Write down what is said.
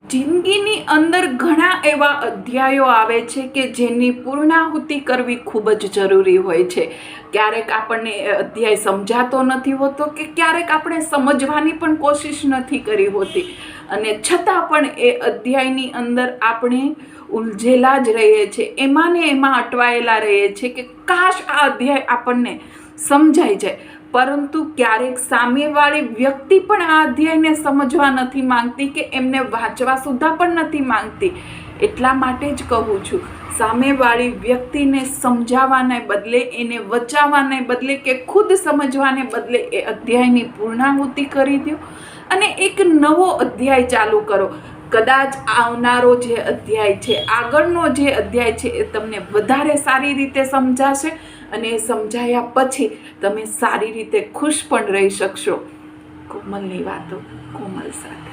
જિંદગીની અંદર ઘણા એવા અધ્યાયો આવે છે કે જેની પૂર્ણાહુતિ કરવી ખૂબ જ જરૂરી હોય છે. ક્યારેક આપણને એ અધ્યાય સમજાતો નથી હોતો કે ક્યારેક આપણે સમજવાની પણ કોશિશ નથી કરી હોતી, અને છતાં પણ એ અધ્યાયની અંદર આપણે ઉલઝેલા જ રહીએ છીએ, એમાં ને એમાં અટવાયેલા રહીએ છીએ કે કાશ આ અધ્યાય આપણને સમજાઈ જાય. પરંતુ ક્યારેક સામેવાળી વ્યક્તિ પણ આ અધ્યાયને સમજવા નથી માંગતી કે એમને વાંચવા સુદ્ધા પણ નથી માંગતી. એટલા માટે જ કહું છું, સામેવાળી વ્યક્તિને સમજાવવાને બદલે, એને વચાવવાને બદલે કે ખુદ સમજવાને બદલે એ અધ્યાયની પૂર્ણાહુતિ કરી દો અને એક નવો અધ્યાય ચાલુ કરો. કદાચ આવનારો જે અધ્યાય છે, આગળનો જે અધ્યાય છે, એ તમને વધારે સારી રીતે સમજાશે અને એ સમજાયા પછી તમે સારી રીતે ખુશ પણ રહી શકશો. કોમલની વાતો કોમલ સાથે.